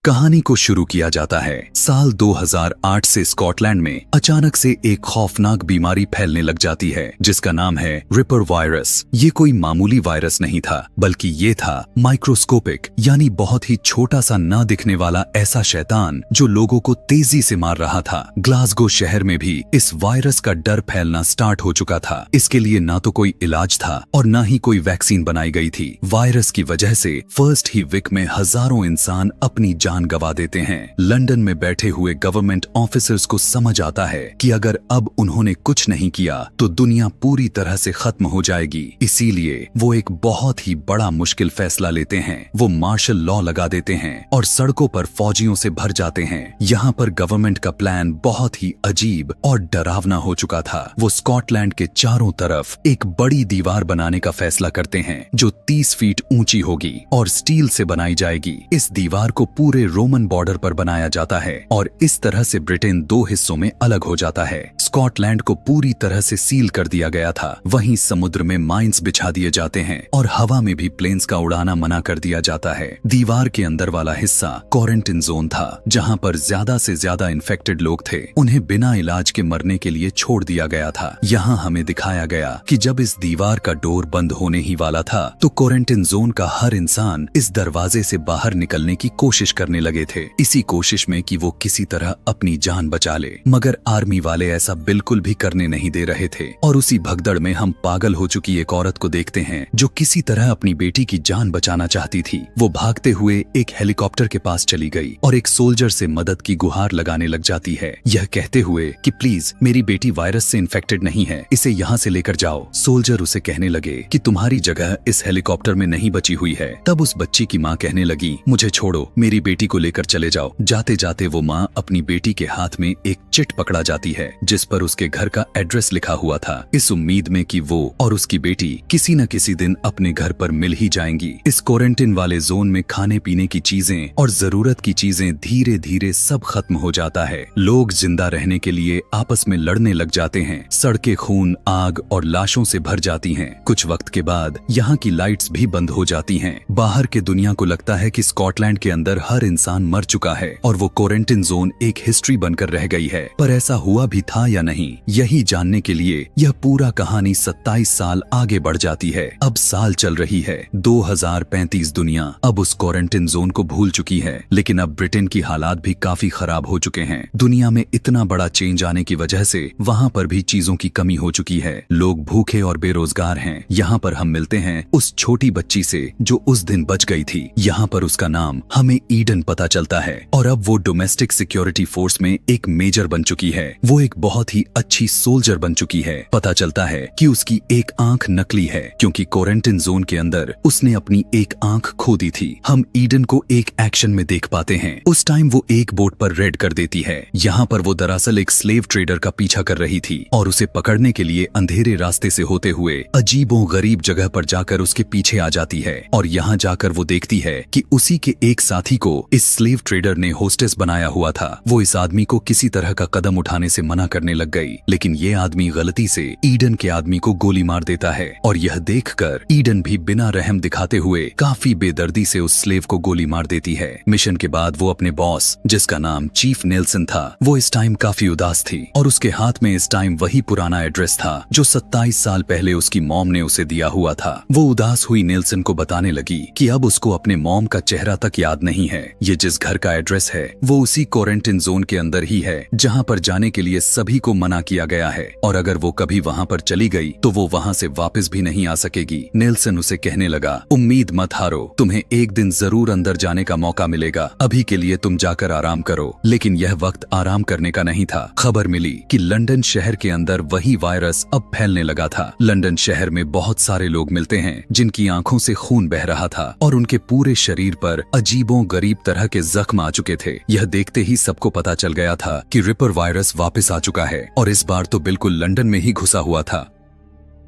कहानी को शुरू किया जाता है साल 2008 से स्कॉटलैंड में अचानक से एक खौफनाक बीमारी फैलने लग जाती है जिसका नाम है रिपर वायरस। ये कोई मामूली वायरस नहीं था बल्कि ये था माइक्रोस्कोपिक यानी बहुत ही छोटा सा न दिखने वाला ऐसा शैतान जो लोगों को तेजी से मार रहा था। ग्लासगो शहर में भी इस वायरस का डर फैलना स्टार्ट हो चुका था। इसके लिए ना तो कोई इलाज था और ना ही कोई वैक्सीन बनाई गई थी। वायरस की वजह से फर्स्ट ही वीक में हजारों इंसान अपनी जान गवा देते हैं। लंदन में बैठे हुए गवर्नमेंट ऑफिसर्स को समझ आता है कि अगर अब उन्होंने कुछ नहीं किया तो दुनिया पूरी तरह से खत्म हो जाएगी। इसीलिए वो एक बहुत ही बड़ा मुश्किल फैसला लेते हैं। वो मार्शल लॉ लगा देते हैं और सड़कों पर फौजियों से भर जाते हैं। यहाँ पर गवर्नमेंट का प्लान बहुत ही अजीब और डरावना हो चुका था। वो स्कॉटलैंड के चारों तरफ एक बड़ी दीवार बनाने का फैसला करते हैं जो 30 फीट ऊंची होगी और स्टील से बनाई जाएगी। इस दीवार को पूरे रोमन बॉर्डर पर बनाया जाता है और इस तरह से ब्रिटेन दो हिस्सों में अलग हो जाता है। स्कॉटलैंड को पूरी तरह से सील कर दिया गया था। वहीं समुद्र में माइंस बिछा दिए जाते हैं और हवा में भी प्लेन्स का उड़ाना मना कर दिया जाता है। दीवार के अंदर वाला हिस्सा क्वारंटाइन जोन था जहां पर ज्यादा से ज्यादा इन्फेक्टेड लोग थे। उन्हें बिना इलाज के मरने के लिए छोड़ दिया गया था। यहाँ हमें दिखाया गया कि जब इस दीवार का डोर बंद होने ही वाला था तो क्वारंटाइन जोन का हर इंसान इस दरवाजे से बाहर निकलने की कोशिश करने लगे थे, इसी कोशिश में कि वो किसी तरह अपनी जान बचा ले। मगर आर्मी वाले ऐसा बिल्कुल भी करने नहीं दे रहे थे और उसी भगदड़ में हम पागल हो चुकी एक औरत को देखते हैं जो किसी तरह अपनी बेटी की जान बचाना चाहती थी। वो भागते हुए एक हेलीकॉप्टर के पास चली गई और एक सोल्जर से मदद की गुहार लगाने लग जाती है, यह कहते हुए कि प्लीज मेरी बेटी वायरस से इन्फेक्टेड नहीं है, इसे यहाँ से लेकर जाओ। सोल्जर उसे कहने लगे कि तुम्हारी जगह इस हेलीकॉप्टर में नहीं बची हुई है। तब उस बच्ची की माँ कहने लगी मुझे छोड़ो, मेरी बेटी को लेकर चले जाओ। जाते जाते वो माँ अपनी बेटी के हाथ में एक चिट पकड़ा जाती है जिस पर उसके घर का एड्रेस लिखा हुआ था, इस उम्मीद में कि वो और उसकी बेटी किसी न किसी दिन अपने घर पर मिल ही जाएंगी। इस क्वारंटाइन वाले जोन में खाने पीने की चीजें और जरूरत की चीजें धीरे धीरे सब खत्म हो जाता है। लोग जिंदा रहने के लिए आपस में लड़ने लग जाते हैं। सड़कें खून, आग और लाशों से भर जाती हैं। कुछ वक्त के बाद यहाँ की लाइट्स भी बंद हो जाती हैं। बाहर के दुनिया को लगता है कि स्कॉटलैंड के अंदर हर इंसान मर चुका है और वो क्वारंटाइन जोन एक हिस्ट्री बनकर रह गई है। पर ऐसा हुआ भी था या नहीं, यही जानने के लिए यह पूरा कहानी 27 साल आगे बढ़ जाती है। अब साल चल रही है 2035। दुनिया अब उस क्वारंटाइन जोन को भूल चुकी है, लेकिन अब ब्रिटेन की हालात भी काफी खराब हो चुके हैं। दुनिया में इतना बड़ा चेंज आने की वजह से वहाँ पर भी चीजों की कमी हो चुकी है। लोग भूखे और बेरोजगार हैं। यहाँ पर हम मिलते हैं उस छोटी बच्ची से जो उस दिन बच गई थी। यहाँ पर उसका नाम हमें ईडन पता चलता है और अब वो डोमेस्टिक सिक्योरिटी फोर्स में एक मेजर बन चुकी है। वो एक बहुत ही अच्छी सोल्जर बन चुकी है। पता चलता है कि उसकी एक आंख नकली है क्योंकि क्वारंटाइन जोन के अंदर उसने अपनी एक आंख खो दी थी। हम ईडन को एक एक्शन में देख पाते हैं। उस टाइम वो एक बोट पर रेड कर देती है। यहाँ पर वो दरअसल एक स्लेव ट्रेडर का पीछा कर रही थी और उसे पकड़ने के लिए अंधेरे रास्ते से होते हुए अजीबो गरीब जगह पर जाकर उसके पीछे आ जाती है और यहाँ जाकर वो देखती है कि उसी के एक साथी को इस स्लेव ट्रेडर ने होस्टेस बनाया हुआ था। वो इस आदमी को किसी तरह का कदम उठाने से मना करने लग गई, लेकिन ये आदमी गलती से ईडन के आदमी को गोली मार देता है और यह देखकर ईडन भी बिना रहम दिखाते हुए काफी बेदर्दी से उस स्लेव को गोली मार देती है। मिशन के बाद वो अपने बॉस जिसका नाम चीफ नेल्सन था, वो इस टाइम काफी उदास थी और उसके हाथ में इस टाइम वही पुराना एड्रेस था जो 27 साल पहले उसकी मॉम ने उसे दिया हुआ था। वो उदास हुई नेल्सन को बताने लगी कि अब उसको अपने मॉम का चेहरा तक याद नहीं है। ये जिस घर का एड्रेस है वो उसी क्वारंटाइन जोन के अंदर ही है जहाँ पर जाने के लिए सभी को मना किया गया है और अगर वो कभी वहाँ पर चली गई तो वो वहाँ से वापस भी नहीं आ सकेगी। नेल्सन उसे कहने लगा उम्मीद मत हारो, तुम्हें एक दिन जरूर अंदर जाने का मौका मिलेगा। अभी के लिए तुम जाकर आराम करो। लेकिन यह वक्त आराम करने का नहीं था। खबर मिली कि लंदन शहर के अंदर वही वायरस अब फैलने लगा था। लंदन शहर में बहुत सारे लोग मिलते हैं जिनकी आंखों से खून बह रहा था और उनके पूरे शरीर पर अजीबो गरीब तरह के जख्म आ चुके थे। यह देखते ही सबको पता चल गया था कि रिपर वायरस वापस आ चुका है और इस बार तो बिल्कुल लंदन में ही घुसा हुआ था।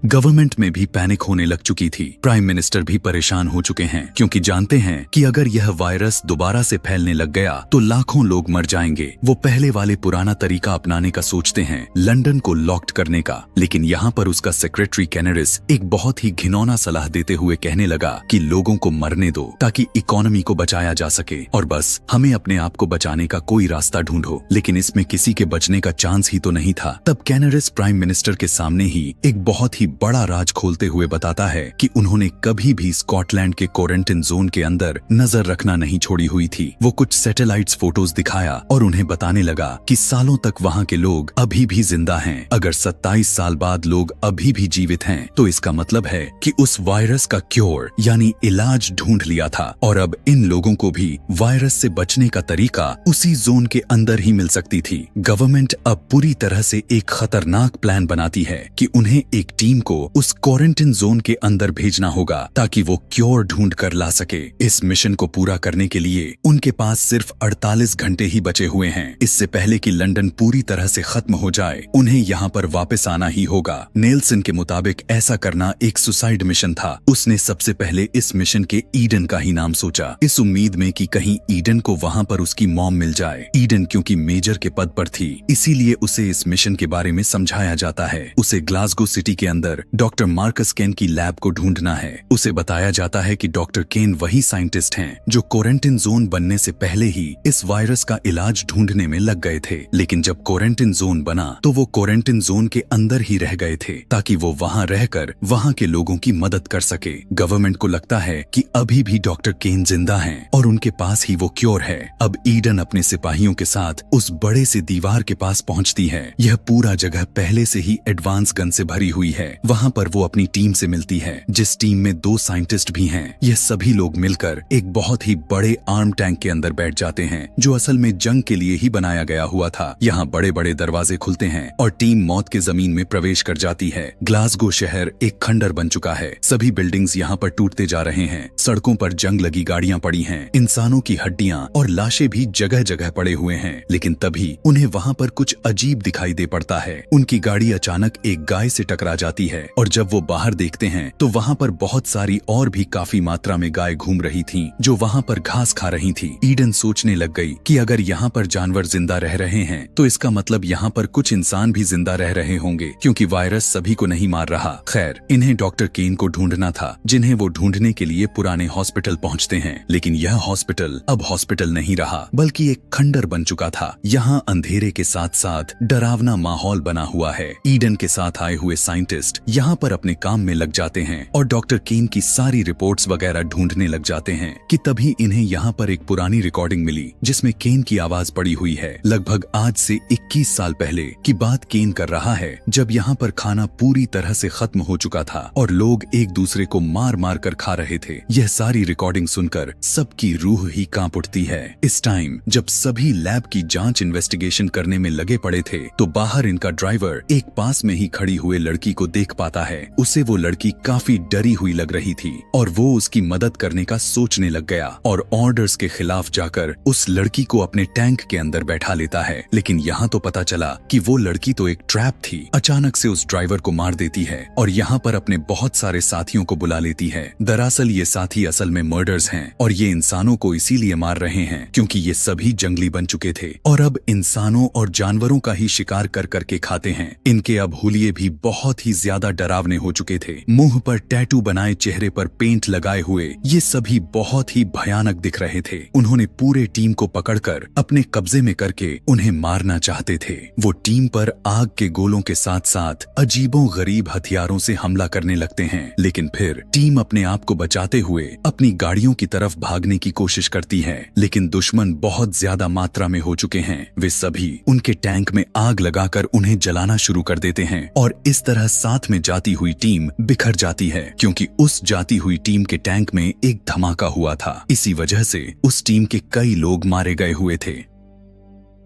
गवर्नमेंट में भी पैनिक होने लग चुकी थी। प्राइम मिनिस्टर भी परेशान हो चुके हैं क्योंकि जानते हैं कि अगर यह वायरस दोबारा से फैलने लग गया तो लाखों लोग मर जाएंगे। वो पहले वाले पुराना तरीका अपनाने का सोचते हैं, लंदन को लॉक्ड करने का। लेकिन यहाँ पर उसका सेक्रेटरी कैनरिस एक बहुत ही घिनौना सलाह देते हुए कहने लगा कि लोगों को मरने दो ताकि इकोनॉमी को बचाया जा सके और बस हमें अपने आप को बचाने का कोई रास्ता ढूंढो। लेकिन इसमें किसी के बचने का चांस ही तो नहीं था। तब कैनरिस प्राइम मिनिस्टर के सामने ही एक बहुत ही बड़ा राज खोलते हुए बताता है कि उन्होंने कभी भी स्कॉटलैंड के क्वारंटाइन जोन के अंदर नजर रखना नहीं छोड़ी हुई थी। वो कुछ सैटेलाइट्स फोटोज दिखाया और उन्हें बताने लगा कि सालों तक वहाँ के लोग अभी भी जिंदा हैं। अगर 27 साल बाद लोग अभी भी जीवित हैं तो इसका मतलब है कि उस वायरस का क्योर यानी इलाज ढूंढ लिया था और अब इन लोगों को भी वायरस से बचने का तरीका उसी जोन के अंदर ही मिल सकती थी। गवर्नमेंट अब पूरी तरह से एक खतरनाक प्लान बनाती है कि उन्हें एक टीम को उस क्वारंटाइन जोन के अंदर भेजना होगा ताकि वो क्योर ढूंढ कर ला सके। इस मिशन को पूरा करने के लिए उनके पास सिर्फ 48 घंटे ही बचे हुए हैं। इससे पहले कि लंदन पूरी तरह से खत्म हो जाए उन्हें यहाँ पर वापस आना ही होगा। नेल्सन के मुताबिक ऐसा करना एक सुसाइड मिशन था। उसने सबसे पहले इस मिशन के ईडन का ही नाम सोचा, इस उम्मीद में कि कहीं ईडन को वहाँ पर उसकी मॉम मिल जाए। ईडन क्योंकि मेजर के पद पर थी इसीलिए उसे इस मिशन के बारे में समझाया जाता है। उसे ग्लासगो सिटी के अंदर डॉक्टर मार्कस केन की लैब को ढूंढना है। उसे बताया जाता है कि डॉक्टर केन वही साइंटिस्ट हैं जो क्वारंटाइन जोन बनने से पहले ही इस वायरस का इलाज ढूंढने में लग गए थे। लेकिन जब क्वारंटाइन जोन बना तो वो क्वारंटाइन जोन के अंदर ही रह गए थे ताकि वो वहाँ रहकर वहाँ के लोगों की मदद कर सके। गवर्नमेंट को लगता है कि अभी भी डॉक्टर केन जिंदा हैं और उनके पास ही वो क्योर है। अब ईडन अपने सिपाहियों के साथ उस बड़े से दीवार के पास पहुंचती है। यह पूरा जगह पहले से ही एडवांस गन से भरी हुई है। वहाँ पर वो अपनी टीम से मिलती है जिस टीम में 2 साइंटिस्ट भी हैं। यह सभी लोग मिलकर एक बहुत ही बड़े आर्म टैंक के अंदर बैठ जाते हैं जो असल में जंग के लिए ही बनाया गया हुआ था। यहाँ बड़े बड़े दरवाजे खुलते हैं और टीम मौत के जमीन में प्रवेश कर जाती है। ग्लासगो शहर एक खंडर बन चुका है। सभी बिल्डिंग्स यहाँ पर टूटते जा रहे हैं। सड़कों पर जंग लगी गाड़ियाँ पड़ी हैं। इंसानों की हड्डियाँ और लाशें भी जगह जगह पड़े हुए हैं। लेकिन तभी उन्हें वहाँ पर कुछ अजीब दिखाई दे पड़ता है। उनकी गाड़ी अचानक एक गाय से टकरा जाती है और जब वो बाहर देखते हैं तो वहाँ पर बहुत सारी और भी काफी मात्रा में गाय घूम रही थीं जो वहाँ पर घास खा रही थी। ईडन सोचने लग गई कि अगर यहाँ पर जानवर जिंदा रह रहे हैं तो इसका मतलब यहाँ पर कुछ इंसान भी जिंदा रह रहे होंगे क्योंकि वायरस सभी को नहीं मार रहा। खैर इन्हें डॉक्टर केन को ढूंढना था जिन्हें वो ढूंढने के लिए पुराने हॉस्पिटल पहुँचते हैं। लेकिन यह हॉस्पिटल अब हॉस्पिटल नहीं रहा बल्कि एक खंडर बन चुका था। यहाँ अंधेरे के साथ साथ डरावना माहौल बना हुआ है। ईडन के साथ आए हुए साइंटिस्ट यहाँ पर अपने काम में लग जाते हैं और डॉक्टर केन की सारी रिपोर्ट्स वगैरह ढूंढने लग जाते हैं कि तभी इन्हें यहाँ पर एक पुरानी रिकॉर्डिंग मिली जिसमें केन की आवाज पड़ी हुई है। लगभग आज से 21 साल पहले की बात केन कर रहा है जब यहाँ पर खाना पूरी तरह से खत्म हो चुका था और लोग एक दूसरे को मार मार कर खा रहे थे। यह सारी रिकॉर्डिंग सुनकर सबकी रूह ही कांप उठती है। इस टाइम जब सभी लैब की जांच इन्वेस्टिगेशन करने में लगे पड़े थे तो बाहर इनका ड्राइवर एक पास में ही खड़ी हुए लड़की को देख पाता है। उसे वो लड़की काफी डरी हुई लग रही थी और वो उसकी मदद करने का सोचने लग गया और ऑर्डर्स के खिलाफ जाकर उस लड़की को अपने टैंक के अंदर बैठा लेता है। लेकिन यहाँ तो पता चला कि वो लड़की तो एक ट्रैप थी। अचानक से उस ड्राइवर को मार देती है और यहाँ पर अपने बहुत सारे साथियों को बुला लेती है। दरअसल ये साथी असल में मर्डर्स हैं और ये इंसानों को इसीलिए मार रहे हैं क्योंकि ये सभी जंगली बन चुके थे और अब इंसानों और जानवरों का ही शिकार कर करके खाते हैं। इनके अब हुलिये भी बहुत ही ज्यादा डरावने हो चुके थे। मुंह पर टैटू बनाए, चेहरे पर पेंट लगाए हुए ये सभी बहुत ही भयानक दिख रहे थे। उन्होंने पूरे टीम को पकड़कर अपने कब्जे में करके उन्हें मारना चाहते थे। वो टीम पर आग के गोलों के साथ साथ अजीबों गरीब हथियारों से हमला करने लगते हैं। लेकिन फिर टीम अपने आप को बचाते हुए अपनी गाड़ियों की तरफ भागने की कोशिश करती है। लेकिन दुश्मन बहुत ज्यादा मात्रा में हो चुके हैं। वे सभी उनके टैंक में आग लगाकर उन्हें जलाना शुरू कर देते हैं और इस तरह साथ में जाती हुई टीम बिखर जाती है क्योंकि उस जाती हुई टीम के टैंक में एक धमाका हुआ था। इसी वजह से उस टीम के कई लोग मारे गए हुए थे।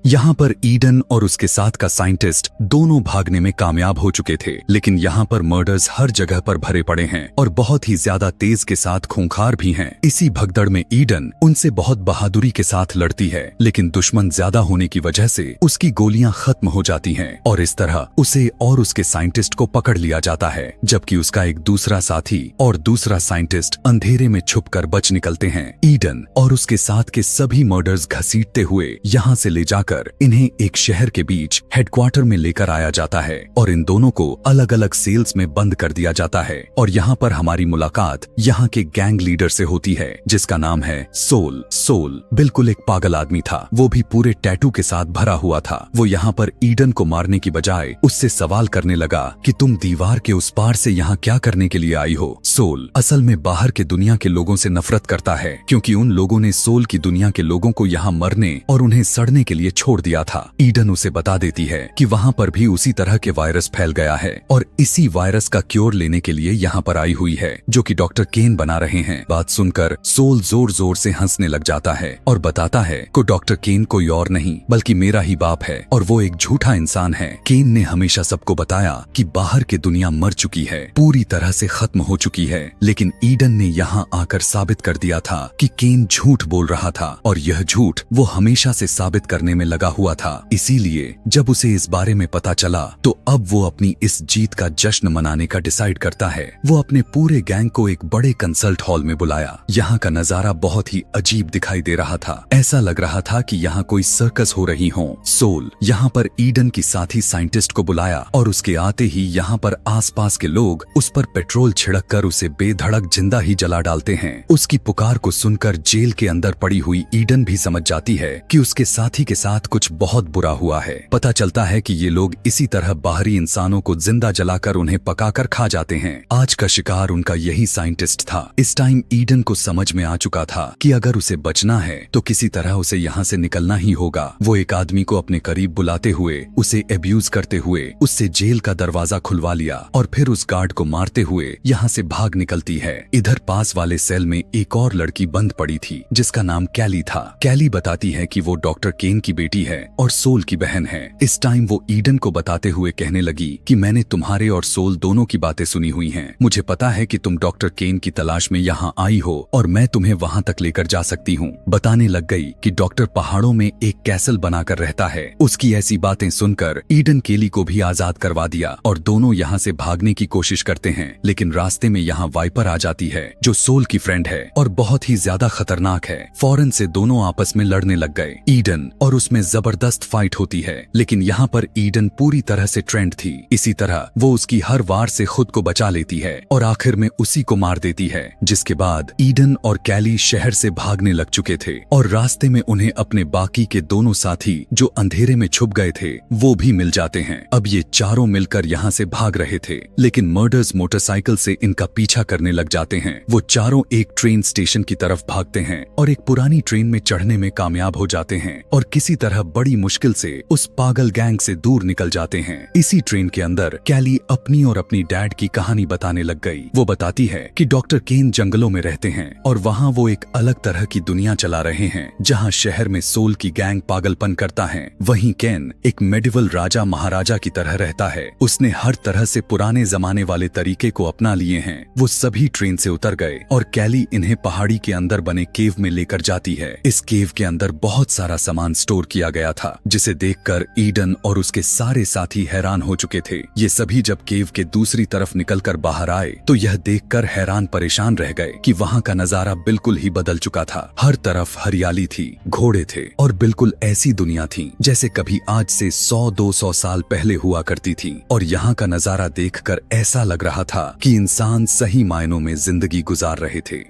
यहाँ पर ईडन और उसके साथ का साइंटिस्ट दोनों भागने में कामयाब हो चुके थे, लेकिन यहाँ पर मर्डर्स हर जगह पर भरे पड़े हैं और बहुत ही ज्यादा तेज के साथ खूंखार भी हैं। इसी भगदड़ में ईडन उनसे बहुत बहादुरी के साथ लड़ती है, लेकिन दुश्मन ज्यादा होने की वजह से उसकी गोलियां खत्म हो जाती हैं और इस तरह उसे और उसके साइंटिस्ट को पकड़ लिया जाता है, जबकि उसका एक दूसरा साथी और दूसरा साइंटिस्ट अंधेरे में छुपकर बच निकलते हैं। ईडन और उसके साथ के सभी मर्डर्स घसीटते हुए यहाँ से ले जाकर इन्हें एक शहर के बीच हेडक्वार्टर में लेकर आया जाता है और इन दोनों को अलग अलग सेल्स में बंद कर दिया जाता है। और यहाँ पर हमारी मुलाकात यहाँ के गैंग लीडर से होती है, जिसका नाम है सोल। सोल बिल्कुल एक पागल आदमी था, वो भी पूरे टैटू के साथ भरा हुआ था। वो यहाँ पर ईडन को मारने की बजाय उससे सवाल करने लगा कि तुम दीवार के उस पार से यहाँ क्या करने के लिए आई हो। सोल असल में बाहर के दुनिया के लोगों से नफरत करता है, क्योंकि उन लोगों ने सोल की दुनिया के लोगों को यहाँ मरने और उन्हें सड़ने के लिए छोड़ दिया था। ईडन उसे बता देती है कि वहाँ पर भी उसी तरह के वायरस फैल गया है और इसी वायरस का क्योर लेने के लिए यहाँ पर आई हुई है, जो कि डॉक्टर केन बना रहे हैं। बात सुनकर सोल जोर जोर से हंसने लग जाता है और बताता है कि डॉक्टर केन कोई और नहीं बल्कि मेरा ही बाप है और वो एक झूठा इंसान है। केन ने हमेशा सबको बताया कि बाहर की दुनिया मर चुकी है, पूरी तरह से खत्म हो चुकी है, लेकिन ईडन ने यहाँ आकर साबित कर दिया था कि केन झूठ बोल रहा था और यह झूठ वो हमेशा से साबित करने में लगा हुआ था। इसीलिए जब उसे इस बारे में पता चला तो अब वो अपनी इस जीत का जश्न मनाने का डिसाइड करता है। वो अपने पूरे गैंग को एक बड़े कंसल्ट हॉल में बुलाया। यहाँ का नजारा बहुत ही अजीब दिखाई दे रहा था, ऐसा लग रहा था कि यहाँ कोई सर्कस हो रही हो। सोल यहाँ पर ईडन की साथी साइंटिस्ट को बुलाया और उसके आते ही यहाँ पर आसपास के लोग उस पर पेट्रोल छिड़क कर उसे बेधड़क जिंदा ही जला डालते हैं। उसकी पुकार को सुनकर जेल के अंदर पड़ी हुई ईडन भी समझ जाती है कि उसके साथी के साथ कुछ बहुत बुरा हुआ है। पता चलता है कि ये लोग इसी तरह बाहरी इंसानों को जिंदा जलाकर उन्हें पकाकर खा जाते हैं। आज का शिकार उनका यही साइंटिस्ट था। इस टाइम ईडन को समझ में आ चुका था कि अगर उसे बचना है तो किसी तरह उसे यहाँ से निकलना ही होगा। वो एक आदमी को अपने करीब बुलाते हुए उसे एब्यूज करते हुए उससे जेल का दरवाजा खुलवा लिया और फिर उस गार्ड को मारते हुए यहाँ से भाग निकलती है। इधर पास वाले सेल में एक और लड़की बंद पड़ी थी, जिसका नाम कैली था। कैली बताती है कि वो डॉक्टर केन की बेटी है और सोल की बहन है। इस टाइम वो ईडन को बताते हुए कहने लगी कि मैंने तुम्हारे और सोल दोनों की बातें सुनी हुई हैं। मुझे पता है कि तुम डॉक्टर केन की तलाश में यहाँ आई हो और मैं तुम्हें वहाँ तक लेकर जा सकती हूँ। बताने लग गई कि डॉक्टर पहाड़ों में एक कैसल बनाकर रहता है। उसकी ऐसी बातें सुनकर ईडन केली को भी आजाद करवा दिया और दोनों यहाँ से भागने की कोशिश करते हैं, लेकिन रास्ते में यहाँ वाइपर आ जाती है जो सोल की फ्रेंड है और बहुत ही ज्यादा खतरनाक है। फौरन से दोनों आपस में लड़ने लग गए। ईडन और उसमें जबरदस्त फाइट होती है, लेकिन यहाँ पर ईडन पूरी तरह से ट्रेंड थी। इसी तरह वो उसकी हर वार से खुद को बचा लेती है और आखिर में उसी को मार देती है, जिसके बाद ईडन और कैली शहर से भागने लग चुके थे और रास्ते में उन्हें अपने बाकी के दोनों साथी जो अंधेरे में छुप गए थे वो भी मिल जाते हैं। अब ये चारों मिलकर यहाँ से भाग रहे थे, लेकिन मर्डर्स मोटरसाइकिल से इनका पीछा करने लग जाते हैं। वो चारों एक ट्रेन स्टेशन की तरफ भागते हैं और एक पुरानी ट्रेन में चढ़ने में कामयाब हो जाते हैं और किसी तरह बड़ी मुश्किल से उस पागल गैंग से दूर निकल जाते हैं। इसी ट्रेन के अंदर कैली अपनी और अपनी डैड की कहानी बताने लग गई। वो बताती है कि डॉक्टर केन जंगलों में रहते हैं और वहाँ वो एक अलग तरह की दुनिया चला रहे हैं, जहाँ शहर में सोल की गैंग पागलपन करता है, वहीं केन एक मेडिवल राजा महाराजा की तरह रहता है। उसने हर तरह से पुराने जमाने वाले तरीके को अपना लिए हैं। वो सभी ट्रेन से उतर गए और कैली इन्हें पहाड़ी के अंदर बने केव में लेकर जाती है। इस केव के अंदर बहुत सारा सामान स्टोर किया गया था, जिसे देखकर ईडन और उसके सारे साथी हैरान हो चुके थे। ये सभी जब केव के दूसरी तरफ निकलकर बाहर आए तो यह देखकर हैरान परेशान रह गए कि वहाँ का नजारा बिल्कुल ही बदल चुका था। हर तरफ हरियाली थी, घोड़े थे और बिल्कुल ऐसी दुनिया थी जैसे कभी आज से 100-200 साल पहले हुआ करती थी। और यहाँ का नजारा देखकर ऐसा लग रहा था कि इंसान सही मायनों में जिंदगी गुजार रहे थे।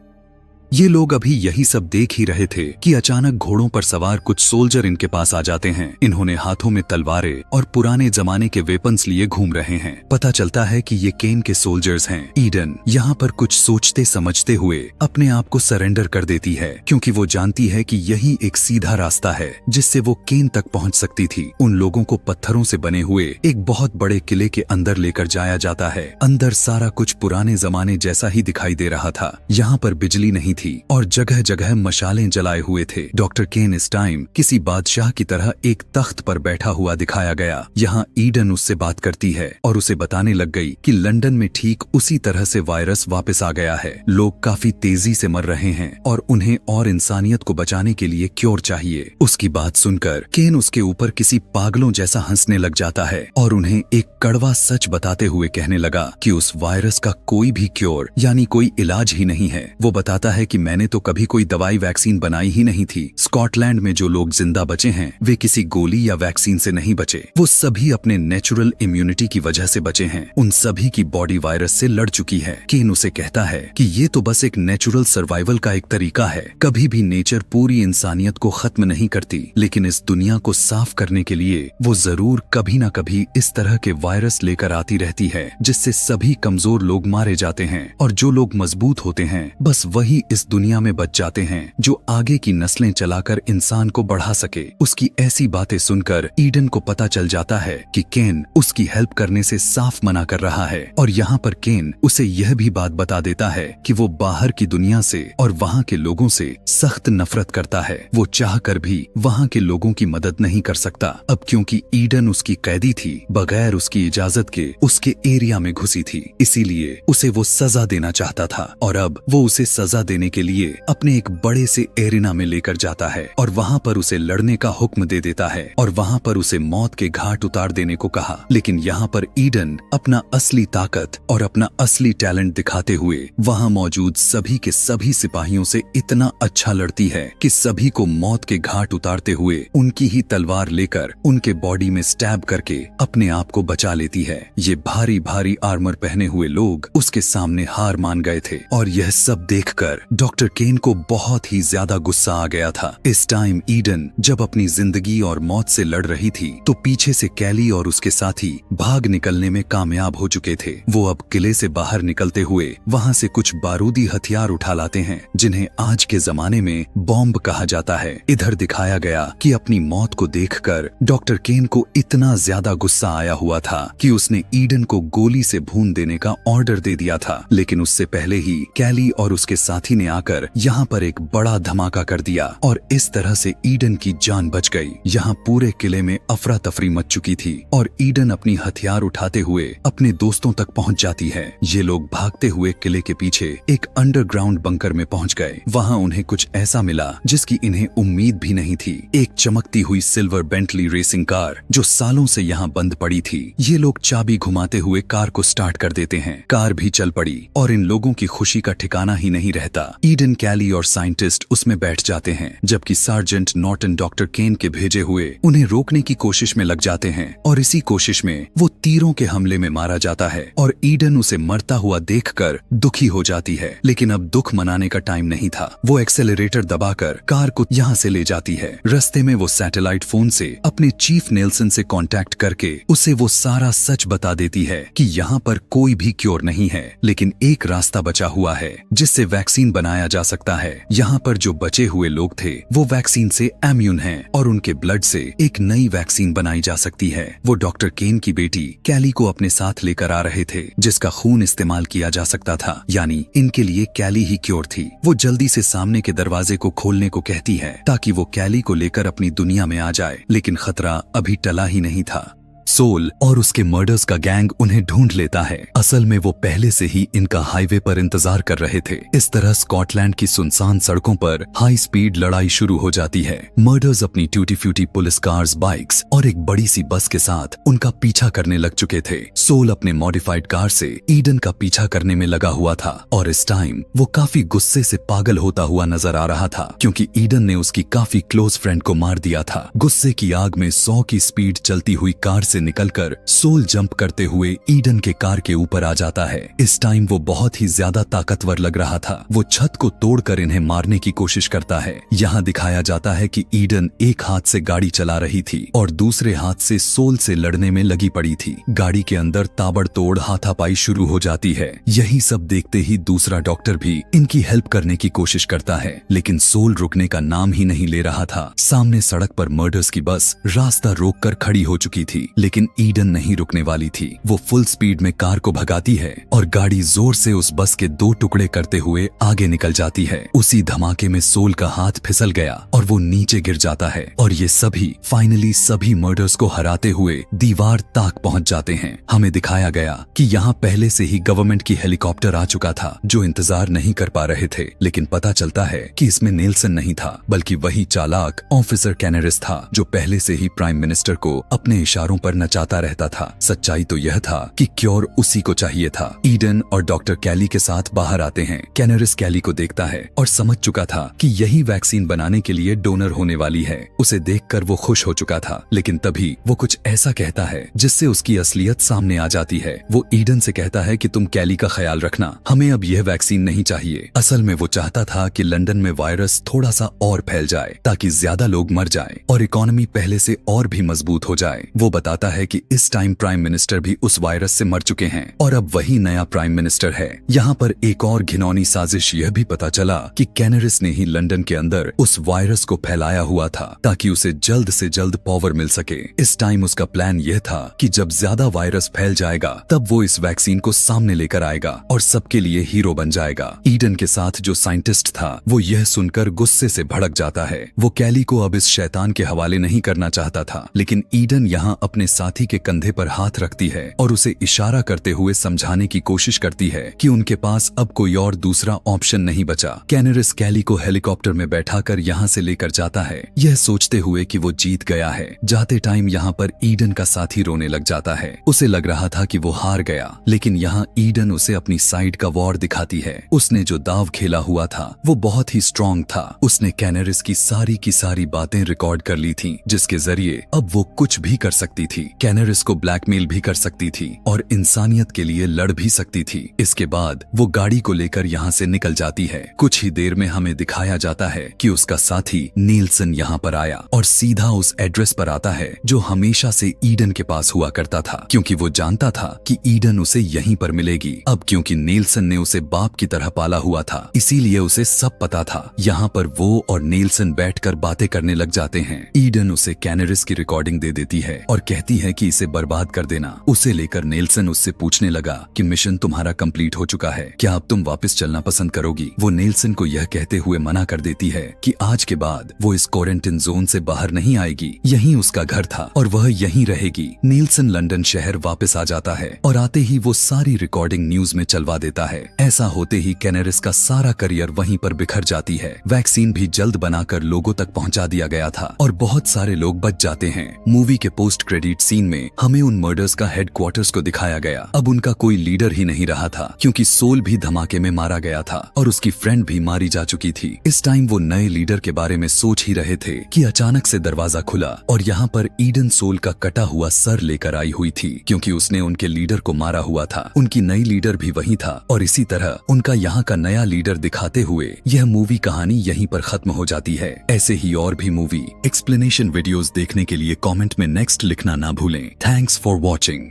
ये लोग अभी यही सब देख ही रहे थे कि अचानक घोड़ों पर सवार कुछ सोल्जर इनके पास आ जाते हैं। इन्होंने हाथों में तलवारें और पुराने जमाने के वेपन्स लिए घूम रहे हैं। पता चलता है कि ये केन के सोल्जर्स हैं। ईडन यहाँ पर कुछ सोचते समझते हुए अपने आप को सरेंडर कर देती है, क्योंकि वो जानती है कि यही एक सीधा रास्ता है जिससे वो केन तक पहुँच सकती थी। उन लोगों को पत्थरों से बने हुए एक बहुत बड़े किले के अंदर लेकर जाया जाता है। अंदर सारा कुछ पुराने जमाने जैसा ही दिखाई दे रहा था। यहाँ पर बिजली नहीं थी और जगह जगह मशालें जलाए हुए थे। डॉक्टर केन इस टाइम किसी बादशाह की तरह एक तख्त पर बैठा हुआ दिखाया गया। यहाँ ईडन उससे बात करती है और उसे बताने लग गई कि लंदन में ठीक उसी तरह से वायरस वापस आ गया है। लोग काफी तेजी से मर रहे हैं और उन्हें और इंसानियत को बचाने के लिए क्योर चाहिए। उसकी बात सुनकर केन उसके ऊपर किसी पागलों जैसा हंसने लग जाता है और उन्हें एक कड़वा सच बताते हुए कहने लगा कि उस वायरस का कोई भी क्योर यानी कोई इलाज ही नहीं है। वो बताता है कि मैंने तो कभी कोई दवाई वैक्सीन बनाई ही नहीं थी। स्कॉटलैंड में जो लोग जिंदा बचे हैं वे किसी गोली या वैक्सीन से नहीं बचे, वो सभी अपने नेचुरल इम्यूनिटी की वजह से बचे हैं। उन सभी की बॉडी वायरस से लड़ चुकी है। केन उसे कहता है कि ये तो बस एक नेचुरल सर्वाइवल का एक तरीका है। कभी भी नेचर पूरी इंसानियत को खत्म नहीं करती, लेकिन इस दुनिया को साफ करने के लिए वो जरूर कभी ना कभी इस तरह के वायरस लेकर आती रहती है, जिससे सभी कमजोर लोग मारे जाते हैं और जो लोग मजबूत होते हैं बस वही इस दुनिया में बच जाते हैं, जो आगे की नस्लें चलाकर इंसान को बढ़ा सके। उसकी ऐसी बातें सुनकर ईडन को पता चल जाता है कि केन उसकी हेल्प करने से साफ मना कर रहा है और यहाँ पर केन उसे यह भी बात बता देता है कि वो बाहर की दुनिया से और वहाँ के लोगों से सख्त नफरत करता है। वो चाहकर भी वहाँ के लोगों की मदद नहीं कर सकता। अब क्योंकि ईडन उसकी कैदी थी, बगैर उसकी इजाजत के उसके एरिया में घुसी थी, इसीलिए उसे वो सजा देना चाहता था और अब वो उसे सजा देने के लिए अपने एक बड़े से एरिना में लेकर जाता है और वहाँ पर उसे लड़ने का हुक्म दे देता है और वहाँ पर उसे मौत के घाट उतार देने को कहा। लेकिन यहाँ पर ईडन अपना असली ताकत और अपना असली टैलेंट दिखाते हुए वहाँ मौजूद सभी के सभी सिपाहियों से इतना अच्छा लड़ती है कि सभी को मौत के घाट उतारते हुए उनकी ही तलवार लेकर उनके बॉडी में स्टैब करके अपने आप को बचा लेती है। ये भारी भारी आर्मर पहने हुए लोग उसके सामने हार मान गए थे और यह सब देखकर डॉक्टर केन को बहुत ही ज्यादा गुस्सा आ गया था। इस टाइम ईडन जब अपनी जिंदगी और मौत से लड़ रही थी तो पीछे से कैली और उसके साथी भाग निकलने में कामयाब हो चुके थे। वो अब किले से बाहर निकलते हुए वहाँ से कुछ बारूदी हथियार उठा लाते हैं, जिन्हें आज के जमाने में बॉम्ब कहा जाता है। इधर दिखाया गया कि अपनी मौत को देखकर डॉक्टर केन को इतना ज्यादा गुस्सा आया हुआ था कि उसने ईडन को गोली से भून देने का ऑर्डर दे दिया था, लेकिन उससे पहले ही कैली और उसके साथी ने आकर यहाँ पर एक बड़ा धमाका कर दिया और इस तरह से ईडन की जान बच गई। यहाँ पूरे किले में अफरा तफरी मच चुकी थी और ईडन अपनी हथियार उठाते हुए अपने दोस्तों तक पहुँच जाती है। ये लोग भागते हुए किले के पीछे एक अंडरग्राउंड बंकर में पहुँच गए। वहाँ उन्हें कुछ ऐसा मिला जिसकी इन्हें उम्मीद भी नहीं थी। एक चमकती हुई सिल्वर बेंटली रेसिंग कार जो सालों से यहाँ बंद पड़ी थी। ये लोग चाबी घुमाते हुए कार को स्टार्ट कर देते हैं। कार भी चल पड़ी और इन लोगों की खुशी का ठिकाना ही नहीं रहता। ईडन, कैली और साइंटिस्ट उसमें बैठ जाते हैं, जबकि सार्जेंट नॉर्टन डॉक्टर केन के भेजे हुए उन्हें रोकने की कोशिश में लग जाते हैं और इसी कोशिश में वो तीरों के हमले में मारा जाता है और ईडन उसे मरता हुआ देखकर दुखी हो जाती है। लेकिन अब दुख मनाने का टाइम नहीं था। वो एक्सेलरेटर दबाकर कार को यहाँ से ले जाती है। रास्ते में वो सैटेलाइट फोन से अपने चीफ नेल्सन से कांटेक्ट करके उसे वो सारा सच बता देती है कि यहाँ पर कोई भी क्योर नहीं है, लेकिन एक रास्ता बचा हुआ है जिससे वैक्सीन बनाया जा सकता है। यहाँ पर जो बचे हुए लोग थे वो वैक्सीन से इम्यून हैं और उनके ब्लड से एक नई वैक्सीन बनाई जा सकती है। वो डॉक्टर केन की बेटी कैली को अपने साथ लेकर आ रहे थे, जिसका खून इस्तेमाल किया जा सकता था, यानी इनके लिए कैली ही क्योर थी। वो जल्दी से सामने के दरवाजे को खोलने को कहती है ताकि वो कैली को लेकर अपनी दुनिया में आ जाए, लेकिन खतरा अभी टला ही नहीं था। सोल और उसके मर्डर्स का गैंग उन्हें ढूंढ लेता है। असल में वो पहले से ही इनका हाईवे पर इंतजार कर रहे थे। इस तरह स्कॉटलैंड की सुनसान सड़कों पर हाई स्पीड लड़ाई शुरू हो जाती है। मर्डर्स अपनी ट्यूटी फ्यूटी पुलिस कार्स, बाइक्स और एक बड़ी सी बस के साथ उनका पीछा करने लग चुके थे। सोल अपने मॉडिफाइड कार से ईडन का पीछा करने में लगा हुआ था और इस टाइम वो काफी गुस्से से पागल होता हुआ नजर आ रहा था, क्योंकि ईडन ने उसकी काफी क्लोज फ्रेंड को मार दिया था। गुस्से की आग में 100 की स्पीड चलती हुई कार से निकलकर सोल जंप करते हुए ईडन के कार के ऊपर आ जाता है। इस टाइम वो बहुत ही ज्यादा ताकतवर लग रहा था। वो छत को तोड़कर इन्हें मारने की कोशिश करता है। यहाँ दिखाया जाता है कि ईडन एक हाथ से गाड़ी चला रही थी और दूसरे हाथ से सोल से लड़ने में लगी पड़ी थी। गाड़ी के अंदर ताबड़तोड़ हाथापाई शुरू हो जाती है। यही सब देखते ही दूसरा डॉक्टर भी इनकी हेल्प करने की कोशिश करता है, लेकिन सोल रुकने का नाम ही नहीं ले रहा था। सामने सड़क पर मर्डर्स की बस रास्ता रोककर खड़ी हो चुकी थी, लेकिन ईडन नहीं रुकने वाली थी। वो फुल स्पीड में कार को भगाती है और गाड़ी जोर से उस बस के 2 टुकड़े करते हुए आगे निकल जाती है। उसी धमाके में सोल का हाथ फिसल गया और वो नीचे गिर जाता है और ये सभी फाइनली सभी मर्डर्स को हराते हुए दीवार तक पहुंच जाते हैं। हमें दिखाया गया कि यहाँ पहले से ही गवर्नमेंट की हेलीकॉप्टर आ चुका था जो इंतजार नहीं कर पा रहे थे, लेकिन पता चलता है कि इसमें नेल्सन नहीं था बल्कि वही चालाक ऑफिसर कैनरिस था जो पहले से ही प्राइम मिनिस्टर को अपने इशारों पर नचाता रहता था। सच्चाई तो यह था कि क्योर उसी को चाहिए था। ईडन और डॉक्टर कैली के साथ बाहर आते हैं। कैनरिस कैली को देखता है और समझ चुका था कि यही वैक्सीन बनाने के लिए डोनर होने वाली है। उसे देखकर वो खुश हो चुका था, लेकिन तभी वो कुछ ऐसा कहता है जिससे उसकी असलियत सामने आ जाती है। वो ईडन से कहता है कि तुम कैली का ख्याल रखना, हमें अब यह वैक्सीन नहीं चाहिए। असल में वो चाहता था कि लंदन में वायरस थोड़ा सा और फैल जाए ताकि ज्यादा लोग मर जाएं और इकोनॉमी पहले से और भी मजबूत हो जाए। वो बताता है कि इस टाइम प्राइम मिनिस्टर भी उस वायरस से मर चुके हैं और अब वही नया प्राइम मिनिस्टर है। यहाँ पर एक और घिनौनी साजिश यह भी पता चला कि कैनरिस ने ही लंदन के अंदर उस वायरस को फैलाया हुआ था ताकि उसे जल्द से जल्द पावर मिल सके। इस टाइम उसका प्लान यह था कि जब ज्यादा वायरस फैल जाएगा तब वो इस वैक्सीन को सामने लेकर आएगा और सबके लिए हीरो बन जाएगा। ईडन के साथ जो साइंटिस्ट था वो यह सुनकर गुस्से से भड़क जाता है। वो कैली को अब इस शैतान के हवाले नहीं करना चाहता था, लेकिन ईडन यहाँ अपने साथी के कंधे पर हाथ रखती है और उसे इशारा करते हुए समझाने की कोशिश करती है कि उनके पास अब कोई और दूसरा ऑप्शन नहीं बचा। कैनरिस कैली को हेलीकॉप्टर में बैठाकर यहाँ से लेकर जाता है, यह सोचते हुए कि वो जीत गया है। जाते टाइम यहाँ पर ईडन का साथी रोने लग जाता है। उसे लग रहा था कि वो हार गया, लेकिन यहाँ ईडन उसे अपनी साइड का वॉर दिखाती है। उसने जो दाव खेला हुआ था वो बहुत ही स्ट्रॉन्ग था। उसने कैनरिस की सारी बातें रिकॉर्ड कर ली थी, जिसके जरिए अब वो कुछ भी कर सकती थी। कैनरिस को ब्लैकमेल भी कर सकती थी और इंसानियत के लिए लड़ भी सकती थी। इसके बाद वो गाड़ी को लेकर यहाँ से निकल जाती है। कुछ ही देर में हमें दिखाया जाता है कि उसका साथी नेल्सन यहाँ पर आया और सीधा उस एड्रेस पर आता है जो हमेशा से ईडन के पास हुआ करता था, क्योंकि वो जानता था कि ईडन उसे यहीं पर मिलेगी। अब क्योंकि नेल्सन ने उसे बाप की तरह पाला हुआ था, इसीलिए उसे सब पता था। यहाँ पर वो और नेल्सन बैठकर बातें करने लग जाते हैं। ईडन उसे कैनरिस की रिकॉर्डिंग दे देती है और कहती है कि इसे बर्बाद कर देना। उसे लेकर नेल्सन उससे पूछने लगा कि मिशन तुम्हारा कंप्लीट हो चुका है, क्या अब तुम वापस चलना पसंद करोगी? वो नेल्सन को यह कहते हुए मना कर देती है कि आज के बाद वो इस क्वारंटाइन जोन से बाहर नहीं आएगी। यही उसका घर था और वह यहीं रहेगी। नेल्सन लंदन शहर वापस आ जाता है और आते ही वो सारी रिकॉर्डिंग न्यूज में चलवा देता है। ऐसा होते ही कैनरिस का सारा करियर वहीं पर बिखर जाती है। वैक्सीन भी जल्द बनाकर लोगों तक पहुंचा दिया गया था और बहुत सारे लोग बच जाते हैं। मूवी के पोस्ट क्रेडिट सीन में हमें उन मर्डर्स का हेडक्वार्टर्स को दिखाया गया। अब उनका कोई लीडर ही नहीं रहा था, क्योंकि सोल भी धमाके में मारा गया था और उसकी फ्रेंड भी मारी जा चुकी थी। इस टाइम वो नए लीडर के बारे में सोच ही रहे थे कि अचानक से दरवाजा खुला और यहाँ पर ईडन सोल का कटा हुआ सर लेकर आई हुई थी, क्योंकि उसने उनके लीडर को मारा हुआ था। उनकी नई लीडर भी वही था और इसी तरह उनका यहाँ का नया लीडर दिखाते हुए यह मूवी कहानी यहीं पर खत्म हो जाती है। ऐसे ही और भी मूवी एक्सप्लेनेशन वीडियोस देखने के लिए कमेंट में नेक्स्ट लिखना ना भूलें। Thanks for watching.